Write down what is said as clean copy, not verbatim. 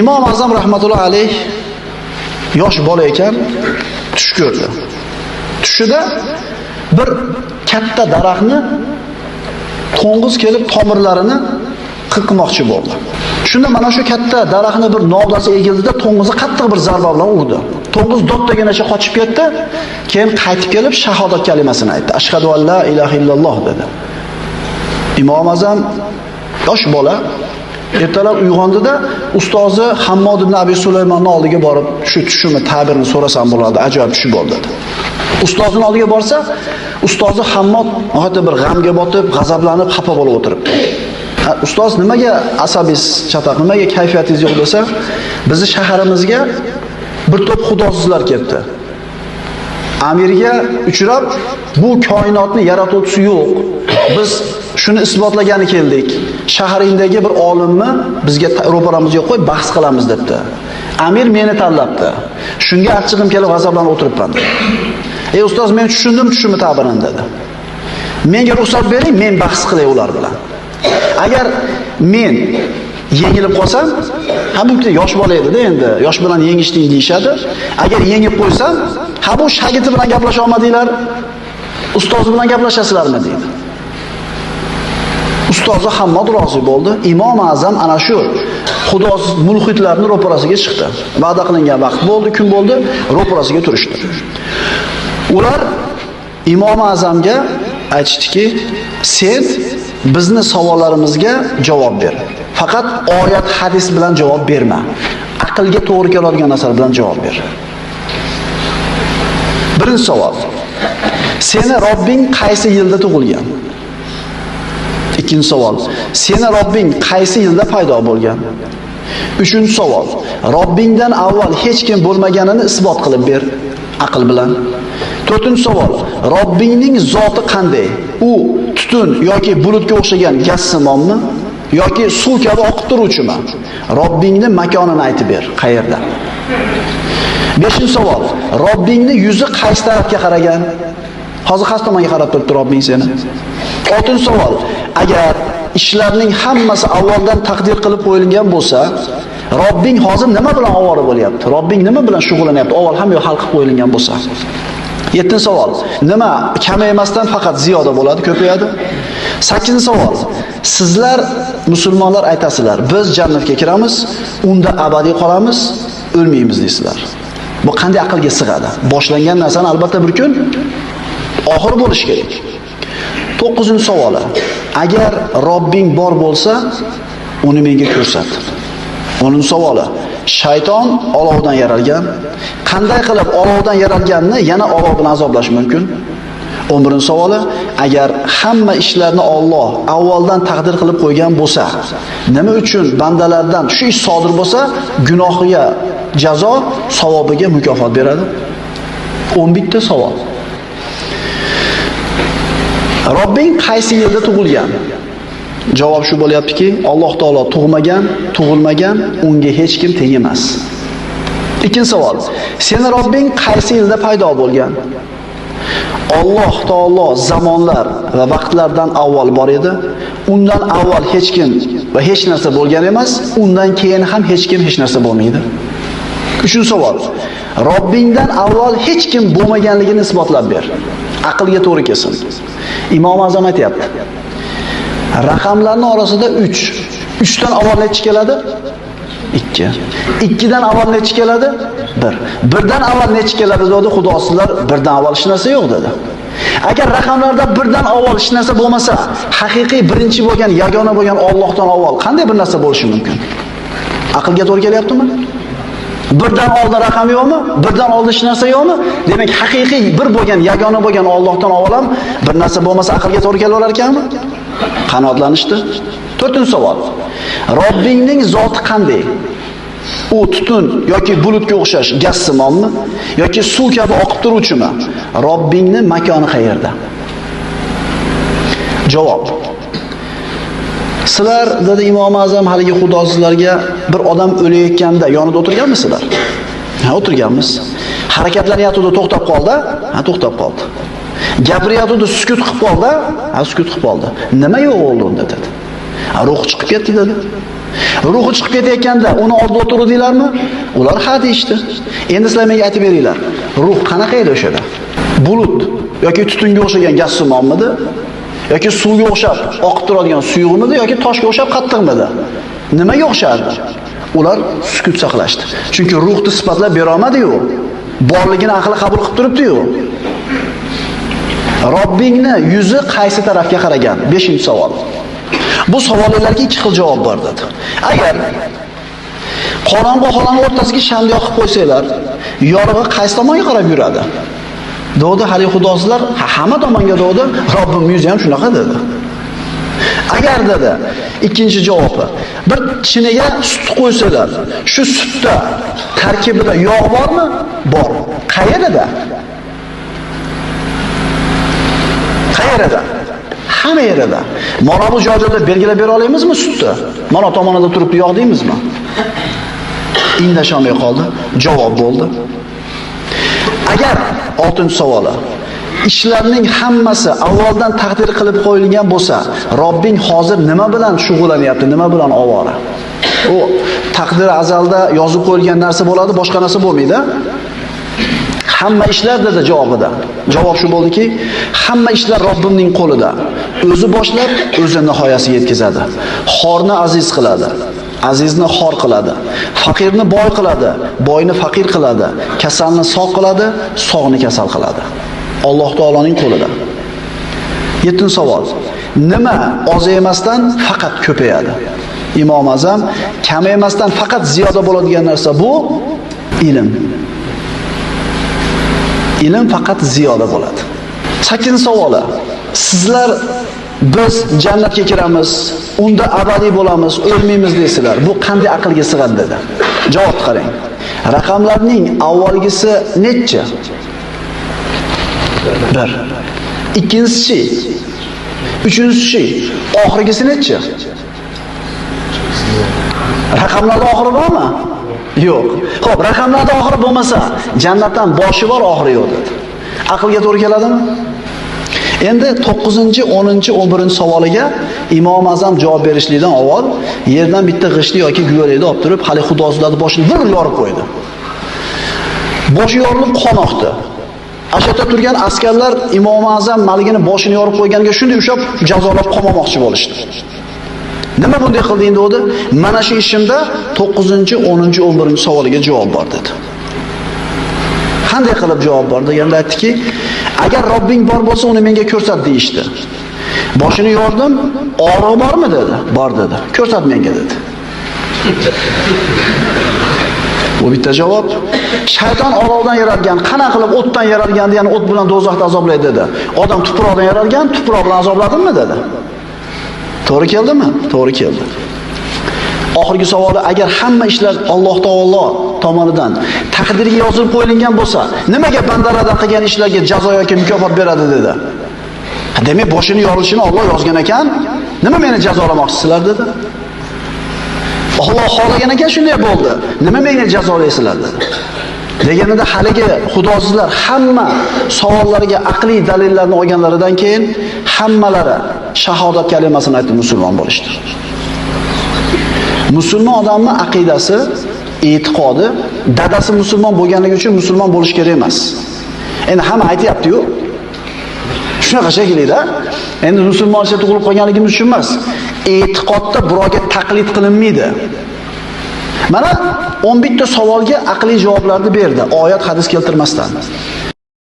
Imom Azam rahmatullohi alayh yosh bola ekan, tush ko'rdi. Tushida bir katta daraxtni to'ng'iz kelib tomirlarini qirqmoqchi bo'ldi. Shunda mana shu katta daraxtni bir novdasi egildida to'ng'izni qattiq bir zarba bilan urdi. To'ng'iz do'ttaginacha qochib ketdi, keyin qaytib kelib shahodat kalimasini aytdi. Ashhadu an la ilaha illalloh dedi. Imom Azam yosh bola ertalab uyg'ondida ustozi Hammod ibn Abi Sulaymonni oldiga borib, shu tushimni ta'birini so'rasam bo'ladi, ajoyib tush bo'ldi dedi. Ustozining oldiga borsa, ustozi Hammod nihoyatda bir g'amga botib, g'azablanib, xafa bo'lib o'tiribdi. Ustoz nimaga asabingiz chataq, nimaga kayfiyatingiz yo'q desa, bizni shaharimizga bir to'p xudosizlar keldi. Amirga uchrab, bu koinotni yaratuvchisi yo'q. Biz shuni isbotlagani keldik. Shaharingdagi bir olimni bizga ro'paramizga qo'yib bahs qilamiz debdi. Amir meni tanlabdi. Shunga achchig'im kelib g'azablanib o'tiribman. Ey ustoz, men tushundim tushimni ta'birini dedi. Menga ruxsat bering, men bahs qilay ular bilan. Agar men yengilib qolsam, hamma yosh bola edi-da endi, yosh bilan yengishding deyshadi. Agar yengib qo'ysam, ha bu shagirdi bilan gaplasha olmadinglar, ustozi bilan gaplashasizlarmi deydi. Ustozi Hammod rozi bo'ldi. Imom Azam ana shu xudosiz mulhidlarning ro'parasiga chiqdi. Va'da qilingan vaqt bo'ldi, kun bo'ldi, ro'parasiga turishdi. Ular Imom Azamga aytishdiki, sen bizni savollarimizga javob ber. Faqat oyat, hadis bilan javob berma. Aqlga to'g'ri keladigan narsalar bilan javob ber. Birinchi savol. Seni Robbing qaysi yilda tug'ilgan? Ikkinchi savol. Seni Robbing qaysi yilda paydo bo'lgan? Uchinchi savol. Robbingdan avval hech kim bo'lmaganini isbot qilib ber aql bilan. To'rtinchi savol. Robbingning zoti qanday? U tutun yoki bulutga o'xshagan gaz-simonmi yoki suv kabi oqib turuvchimi? Robbingning makonini aytib ber. Qayerda? Beshinchi savol. Robbingning yuzi qaysi tarafga qaragan? Hozir qaysi tomonga qarab turibdi Robbing seni? Oltinchi savol. Agar ishlarning hammasi avvaldan taqdir qilib qo'yilgan bo'lsa, Robbing hozir nima bilan ovora bo'lyapti? Robbing nima bilan shug'ullanyapti? Avval ham hal qilib qo'yilgan bo'lsa. Yettinchi savol. Nima kamaymasdan faqat ziyoda bo'ladi, ko'payadi? Sakkizinchi savol. Sizlar musulmonlar aytasizlar, biz jannatga kiramiz, unda abadiy qolamiz, o'lmaymiz deysizlar. Bu qanday aqlga sig'adi? Boshlangan narsani albatta bir kun oxir bo'lishi kerak. 9-savoli. Agar Robbing bor bo'lsa, uni menga ko'rsat. 10-savoli. Shayton olovdan yaralgan. Qanday qilib olovdan yaralganini yana olov bilan azoblash mumkin? 11-savoli. Agar hamma ishlarni Alloh avvaldan taqdir qilib qo'ygan bo'lsa, nima uchun bandalardan shu ish sodir bo'lsa, gunohiga jazo, savobiga mukofot beradi? 11-savol. Robbing qaysi yilda tug'ilgan? Javob shu bo'lyaptiki, Alloh taolo tug'magan, tug'ilmagan, unga hech kim teng emas. Ikkinchi savol. Seni Robbing qaysi yilda paydo bo'lgan? Alloh taolo zamonlar va vaqtlardan avval bor edi. Undan avval hech kim va hech narsa bo'lgan emas, undan keyin ham hech kim hech narsa bo'lmaydi. Uchinchi savol. Robbingdan avval hech kim bo'lmaganligini isbotlab ber. Aqlga to'g'ri kelsin. Imom Azam aytayapti. Raqamlarning orasida 3. 3 dan avval nechi keladi? 2. 2 dan avval nechi keladi? 1. 1 dan avval nechi keladi dedi xudosizlar, 1 dan avval hech narsa yo'q dedi. Agar raqamlarda 1 dan avval hech narsa bo'lmasa, haqiqiy birinchi bo'lgan, yagona bo'lgan Allohdan avval qanday bir narsa bo'lishi mumkin? Aqlga to'g'ri kelyaptimi? 1 dan oldin raqam yo'qmi? 1 dan oldin hech narsa yo'qmi? Demak, haqiqiy bir bo'lgan, yagona bo'lgan Allohdan avval ham bir narsa bo'lmasa aqlga to'g'ri kelaverar ekanmi? Qanoatlanishdi. 4-savol. Robbingning zoti qanday? U tutun yoki bulutga o'xshash gaz-simonmi yoki suv kabi oqib turuvchimi? Robbingning makoni qayerda? Javob. Sizlar dedi Imom Azam haligi xudosizlarga bir odam o'layotganda yonida o'tirganmisizlar? Ha, o'tirganmiz. Harakatlanyotdi, to'xtab qoldi. Ha, to'xtab qoldi. Gapirayotdi, sukut qilib qoldi. Ha, sukut qilib qoldi. Nima yo'q bo'ldi unda dedi. Ruh chiqib ketdi dedi. Ruhi chiqib ketayotganda uni oldida o'tirdinglarmi? Ular ha deyishdi. Endi sizlar menga aytib beringlar. Ruh qanaqa edi o'shada? Bulut yoki tutunga o'xshagan gaz simonmidi? Yoki suvga o'xshab oqib turadigan suyuqmidi yoki toshga o'xshab qattiqmidi? Nimaga o'xshardi? Ular sukut saqlashdi. Chunki ruhni sifatlab bera olmadi-yu. Borligini aqli qabul qilib turibdi-yu. Robbingni yuzi qaysi tarafga qaragan? 5-savol. Bu savollarga ikki xil javob bor dedi. Agar qorong'u xonani o'rtasiga shamni yoqib qo'ysanglar, yorug'i qaysi tomonga qarab yuradi? Dedi hali xudosizlar, hamma tomonga dedi. Robbim yuzi ham shunaqa dedi. Agar dedi, ikkinchi javobi, bir chiniga sut qo'ysalar, shu sutda tarkibida yog' bormi? Bor. Qayerda? Qayerda? Hamma yerda. Mana bu joyda belgilab bera olamizmi sutni? Mana tomonida turibdi yog' deymizmi? Indashamay qoldi. Javob bo'ldi. Agar 6-savoli ishlarning hammasi avvaldan taqdir qilib qo'yilgan bo'lsa, Robbing hozir nima bilan shug'ullanyapti, nima bilan ovora? U taqdir azalda yozib qo'yilgan narsa bo'ladi, boshqa narsa bo'lmaydi. Hamma ishlar dedi javobida. Javob shu bo'ldiki, hamma ishlar Robbimning qo'lida. O'zi boshlab, o'zi nihoyasiga yetkazadi. Xorni aziz qiladi, azizni xor qiladi. Faqirni boy qiladi, boyni faqir qiladi. Kasalni sog' qiladi, sog'ni kasal qiladi. Alloh taoloning qo'lida. 7-savol. Nima ozaymasdan faqat ko'payadi? Imom Azam kamaymasdan faqat ziyoda bo'ladigan narsa bu ilm. Ilm faqat ziyoda bo'ladi. 8-savoli. Sizlar biz jannatga kiramiz, unda abadiy bo'lamiz, o'lmaymiz deysizlar. Bu qanday aqlga sig'adi dedi. Javob qarang. Raqamlarning avvalgisi necha? 1. Ikkinchisi, uchinchisi, oxirgisi necha? Raqamlarda oxiri bormi? Yo'q. Xo'p, raqamlarda oxiri bo'lmasa, jannatdan boshi bor, oxiri yo'q dedi. Aqlga to'g'ri keladimi? Endi 9-10, 11-savoliga Imom Azam javob berishlikdan avval yerdan bitta g'ishli yoki guvalikni olib turib, hali xudosizlarning boshini bir yorib qo'ydi. Boshi yorilib qon oqdi. Ashyoqda turgan askarlar Imom Azam maligini boshini yorib qo'yganiga shunday ushab jazolab qo'mamoqchi bo'lishdi. Nima bunday qilding dedi? Mana shu ishimda 9-10, 11-savoliga javob bor dedi. Qanday qilib javob bor deganda aytdiki, agar Robbing bor bo'lsa, uni menga ko'rsat deyishdi. Boshini yordim, og'riq bormi dedi? Bor dedi. Ko'rsat menga dedi. Bu bitta javob. Shayton olovdan yaralgan, qana qilib o'tdan yaralgan, ya'ni o't bilan do'zaxda azoblaydi dedi. Odam tuproqdan yaralgan, tuproq bilan azobladimmi dedi. To'g'ri keldimi? To'g'ri keldi. Oxirgi savoli, agar hamma ishlar Alloh taolo tomonidan taqdirga yozilib qo'yilgan bo'lsa, nimaga bandalardan qilgan ishlarga jazo yoki mukofot beradi dedi. Demak, boshini yorilishini Alloh yozgan ekan, nima meni jazolamoqchisizlar dedi. Alloh xohlagan ekan shunday bo'ldi. Nima meni jazolaysizlar dedi. Deganida haligi xudosizlar hamma savollariga aqliy dalillarni olganlaridan keyin hammalari shahodat kalimasini aytib musulmon bo'lishdi. Musulmon odamning aqidasi, e'tiqodi, dadasi musulmon bo'lganligi uchun musulmon bo'lish kerak emas. Endi hamma aytayapti-yu. Shunaqa shaklida. Endi musulmoncha tug'ilib qolganligimiz uchun emas. E'tiqodda birovga taqlid qilinmaydi. Mana 11 ta savolga aqliy javoblarni berdi, oyat hadis keltirmasdan.